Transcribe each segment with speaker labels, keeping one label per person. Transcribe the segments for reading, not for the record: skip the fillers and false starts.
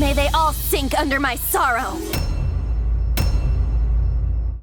Speaker 1: May they all sink under my sorrow.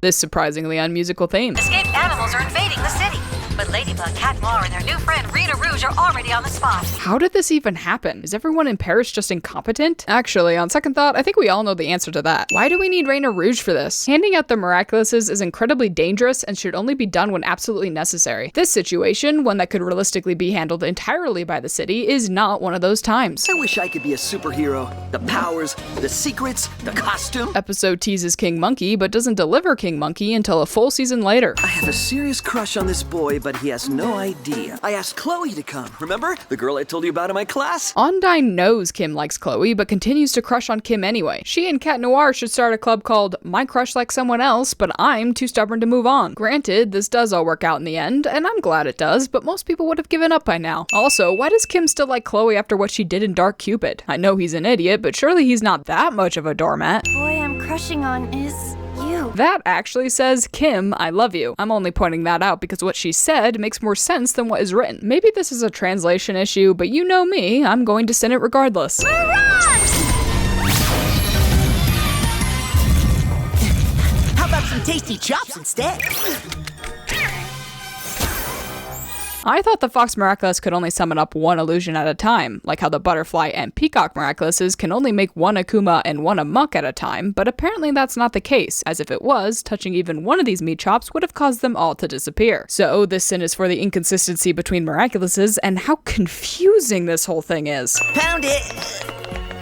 Speaker 2: This surprisingly unmusical theme.
Speaker 3: Escaped animals are invading the city, but Ladybug, Cat Noir, and their new friend Rita Rouge are already on the spot.
Speaker 2: How did this even happen? Is everyone in Paris just incompetent? Actually, on second thought, I think we all know the answer to that. Why do we need Rita Rouge for this? Handing out the Miraculouses is incredibly dangerous and should only be done when absolutely necessary. This situation, one that could realistically be handled entirely by the city, is not one of those times.
Speaker 4: I wish I could be a superhero. The powers, the secrets, the costume.
Speaker 2: Episode teases King Monkey, but doesn't deliver King Monkey until a full season later.
Speaker 4: I have a serious crush on this boy, but he has no idea. I asked Chloe to come, remember? The girl I told you about in my class?
Speaker 2: Ondine knows Kim likes Chloe, but continues to crush on Kim anyway. She and Cat Noir should start a club called My Crush Likes Someone Else, but I'm too stubborn to move on. Granted, this does all work out in the end, and I'm glad it does, but most people would have given up by now. Also, why does Kim still like Chloe after what she did in Dark Cupid? I know he's an idiot, but surely he's not that much of a doormat.
Speaker 1: The boy I'm crushing on is you.
Speaker 2: That actually says, Kim, I love you. I'm only pointing that out because what she said makes more sense than what is written. Maybe this is a translation issue, but you know me, I'm going to send it regardless.
Speaker 5: How about some tasty chops instead?
Speaker 2: I thought the Fox Miraculous could only summon up one illusion at a time, like how the Butterfly and Peacock Miraculouses can only make one Akuma and one Amok at a time, but apparently that's not the case, as if it was, touching even one of these meat chops would have caused them all to disappear. So this sin is for the inconsistency between Miraculouses and how confusing this whole thing is.
Speaker 5: Found it!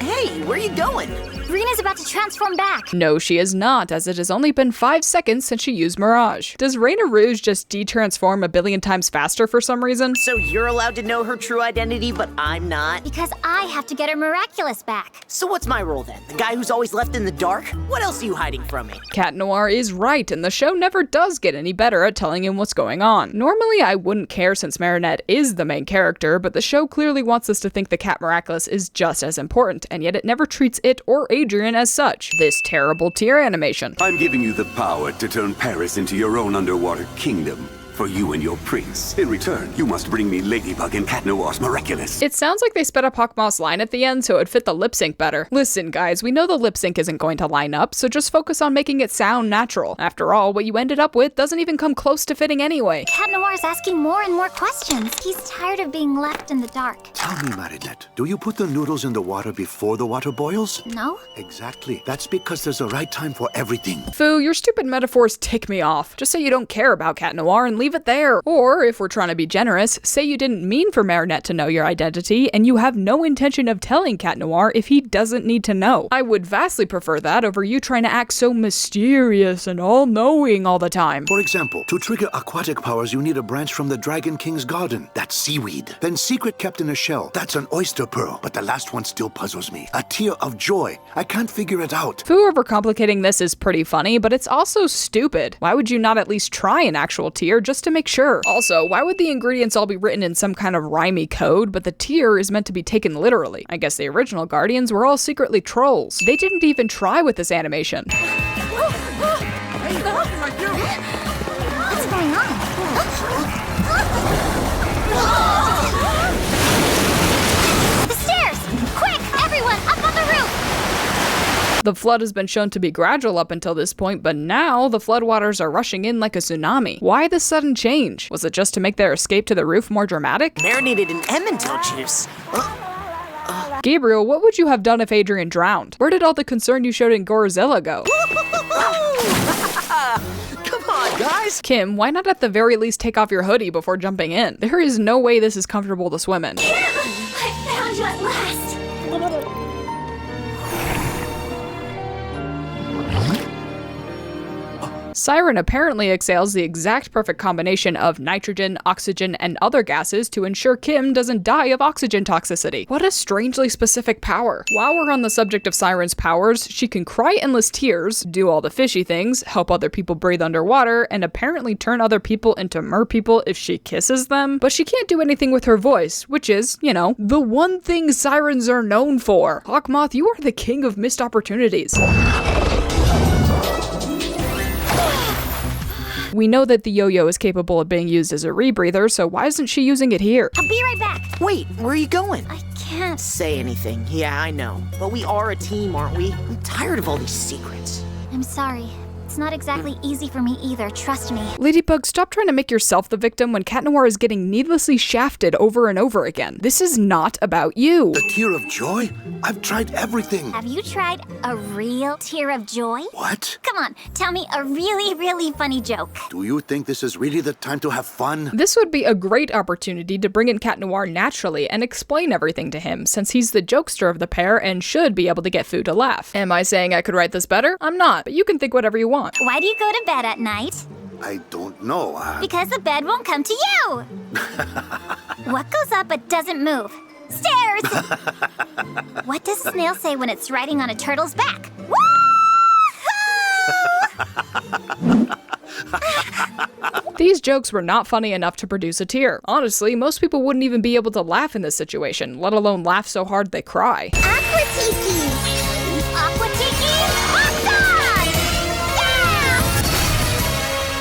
Speaker 5: Hey, where are you going?
Speaker 1: Rena's about to transform back.
Speaker 2: No, she is not, as it has only been 5 seconds since she used Mirage. Does Rita Rouge just de-transform a billion times faster for some reason?
Speaker 5: So you're allowed to know her true identity, but I'm not?
Speaker 1: Because I have to get her Miraculous back.
Speaker 5: So what's my role then? The guy who's always left in the dark? What else are you hiding from me?
Speaker 2: Cat Noir is right, and the show never does get any better at telling him what's going on. Normally, I wouldn't care since Marinette is the main character, but the show clearly wants us to think the Cat Miraculous is just as important, and yet it never treats it or Adrian as such. This terrible tear animation.
Speaker 6: I'm giving you the power to turn Paris into your own underwater kingdom. For you and your prince. In return, you must bring me Ladybug and Cat Noir's Miraculous.
Speaker 2: It sounds like they sped up Hawkmoth's line at the end so it'd fit the lip sync better. Listen guys, we know the lip sync isn't going to line up, so just focus on making it sound natural. After all, what you ended up with doesn't even come close to fitting anyway.
Speaker 1: Cat Noir is asking more and more questions. He's tired of being left in the dark.
Speaker 7: Tell me, Marinette, do you put the noodles in the water before the water boils?
Speaker 1: No?
Speaker 7: Exactly. That's because there's a right time for everything.
Speaker 2: Fu, your stupid metaphors tick me off. Just say you don't care about Cat Noir and leave it there. Or, if we're trying to be generous, say you didn't mean for Marinette to know your identity, and you have no intention of telling Cat Noir if he doesn't need to know. I would vastly prefer that over you trying to act so mysterious and all-knowing all the time.
Speaker 7: For example, to trigger aquatic powers, you need a branch from the Dragon King's garden. That's seaweed. Then secret kept in a shell. That's an oyster pearl. But the last one still puzzles me. A tear of joy. I can't figure it out.
Speaker 2: Fu overcomplicating this is pretty funny, but it's also stupid. Why would you not at least try an actual tear just to make sure? Also, why would the ingredients all be written in some kind of rhymey code, but the tear is meant to be taken literally? I guess the original Guardians were all secretly trolls. They didn't even try with this animation.
Speaker 1: What's going on? The stairs! Quick, everyone, up on the roof!
Speaker 2: The flood has been shown to be gradual up until this point, but now the floodwaters are rushing in like a tsunami. Why this sudden change? Was it just to make their escape to the roof more dramatic?
Speaker 5: Marinated in Emmental juice.
Speaker 2: Gabriel, what would you have done if Adrian drowned? Where did all the concern you showed in Gorizilla go?
Speaker 5: Come on, guys!
Speaker 2: Kim, why not at the very least take off your hoodie before jumping in? There is no way this is comfortable to swim in.
Speaker 1: I found you at last!
Speaker 2: Syren apparently exhales the exact perfect combination of nitrogen, oxygen, and other gases to ensure Kim doesn't die of oxygen toxicity. What a strangely specific power. While we're on the subject of Syren's powers, she can cry endless tears, do all the fishy things, help other people breathe underwater, and apparently turn other people into merpeople if she kisses them. But she can't do anything with her voice, which is, you know, the one thing Sirens are known for. Hawkmoth, you are the king of missed We know that the yo-yo is capable of being used as a rebreather, so why isn't she using it here?
Speaker 1: I'll be right back.
Speaker 5: Wait, where are you going?
Speaker 1: I can't.
Speaker 5: Say anything. Yeah, I know. But we are a team, aren't we? I'm tired of all these secrets.
Speaker 1: I'm sorry. It's not exactly easy for me either, trust me.
Speaker 2: Ladybug, stop trying to make yourself the victim when Cat Noir is getting needlessly shafted over and over again. This is not about you.
Speaker 7: A tear of joy? I've tried everything.
Speaker 1: Have you tried a real tear of joy?
Speaker 7: What?
Speaker 1: Come on, tell me a really, really funny joke.
Speaker 7: Do you think this is really the time to have fun?
Speaker 2: This would be a great opportunity to bring in Cat Noir naturally and explain everything to him, since he's the jokester of the pair and should be able to get Fu to laugh. Am I saying I could write this better? I'm not, but you can think whatever you want.
Speaker 1: Why do you go to bed at night?
Speaker 7: I don't know.
Speaker 1: Because the bed won't come to you. What goes up but doesn't move? Stairs! What does a snail say when it's riding on a turtle's back? Woo-hoo!
Speaker 2: These jokes were not funny enough to produce a tear. Honestly, most people wouldn't even be able to laugh in this situation, let alone laugh so hard they cry.
Speaker 1: Aqua Tiki! Aqua Tiki! Awesome! Yeah!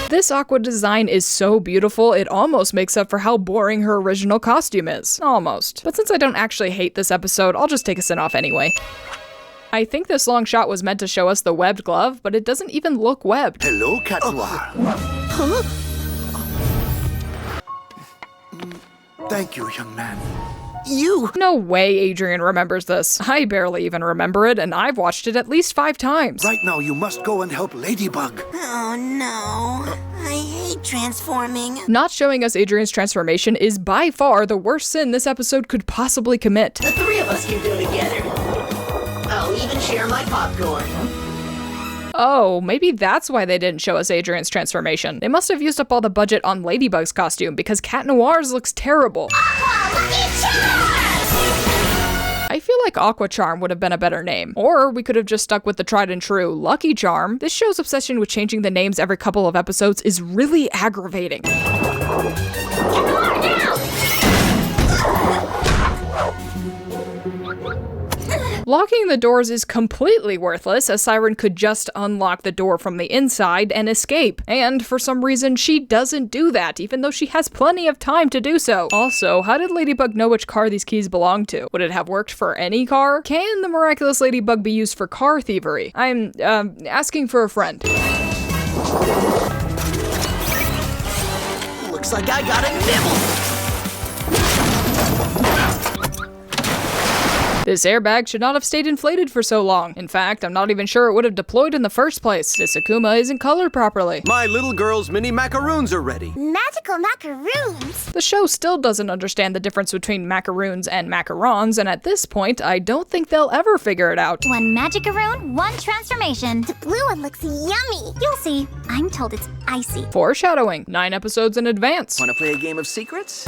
Speaker 2: This Aqua design is so beautiful, it almost makes up for how boring her original costume is. Almost. But since I don't actually hate this episode, I'll just take a sin off anyway. I think this long shot was meant to show us the webbed glove, but it doesn't even look webbed.
Speaker 7: Hello, Cat Noir.
Speaker 5: Huh?
Speaker 7: Thank you, young man.
Speaker 5: You!
Speaker 2: No way Adrian remembers this. I barely even remember it, and I've watched it at least 5 times.
Speaker 7: Right now, you must go and help Ladybug.
Speaker 8: Oh no, I hate transforming.
Speaker 2: Not showing us Adrian's transformation is by far the worst sin this episode could possibly commit.
Speaker 5: The 3 of us can go together. I'll even share my popcorn.
Speaker 2: Oh, maybe that's why they didn't show us Adrian's transformation. They must have used up all the budget on Ladybug's costume because Cat Noir's looks terrible. I feel like Aqua Charm would have been a better name. Or we could have just stuck with the tried and true Lucky Charm. This show's obsession with changing the names every couple of episodes is really aggravating. Locking the doors is completely worthless, as Syren could just unlock the door from the inside and escape. And for some reason, she doesn't do that, even though she has plenty of time to do so. Also, how did Ladybug know which car these keys belong to? Would it have worked for any car? Can the Miraculous Ladybug be used for car thievery? I'm, asking for a friend.
Speaker 5: Looks like I got a nibble.
Speaker 2: This airbag should not have stayed inflated for so long. In fact, I'm not even sure it would have deployed in the first place. This Akuma isn't colored properly.
Speaker 4: My little girl's mini macaroons are ready.
Speaker 1: Magical macaroons!
Speaker 2: The show still doesn't understand the difference between macaroons and macarons, and at this point, I don't think they'll ever figure it out.
Speaker 1: One magicaroon, one transformation. The blue one looks yummy. You'll see. I'm told it's icy.
Speaker 2: Foreshadowing. 9 episodes in advance.
Speaker 4: Wanna play a game of secrets?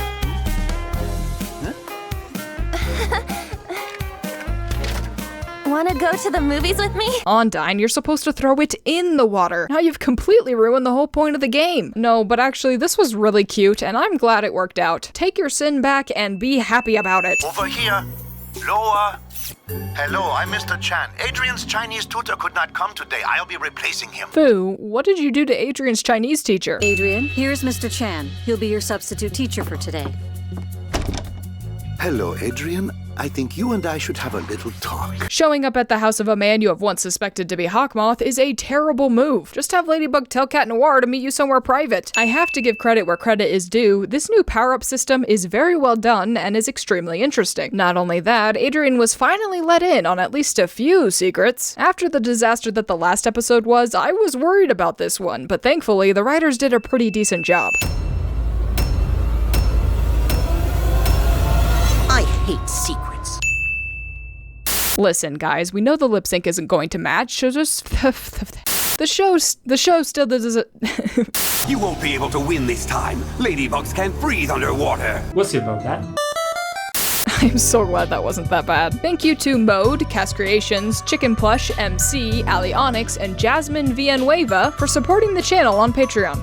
Speaker 1: Wanna go to the movies with me?
Speaker 2: Ondine, you're supposed to throw it in the water. Now you've completely ruined the whole point of the game. No, but actually, this was really cute, and I'm glad it worked out. Take your sin back and be happy about it.
Speaker 7: Over here. Lower. Hello, I'm Mr. Chan. Adrian's Chinese tutor could not come today. I'll be replacing him.
Speaker 2: Fu, what did you do to Adrian's Chinese teacher?
Speaker 3: Adrian, here's Mr. Chan. He'll be your substitute teacher for today.
Speaker 7: Hello, Adrian. I think you and I should have a little talk.
Speaker 2: Showing up at the house of a man you have once suspected to be Hawkmoth is a terrible move. Just have Ladybug tell Cat Noir to meet you somewhere private. I have to give credit where credit is due. This new power-up system is very well done and is extremely interesting. Not only that, Adrian was finally let in on at least a few secrets. After the disaster that the last episode was, I was worried about this one, but thankfully the writers did a pretty decent job.
Speaker 5: I hate secrets.
Speaker 2: Listen, guys, we know the lip sync isn't going to match, so just the show still does it.
Speaker 6: You won't be able to win this time. Ladybugs can't breathe underwater.
Speaker 9: We'll see about that.
Speaker 2: I'm so glad that wasn't that bad. Thank you to M.O.D.E, Cast Creations, Chicken Plush, MC, Allie Onyx, and Jasmin Villanueva for supporting the channel on Patreon.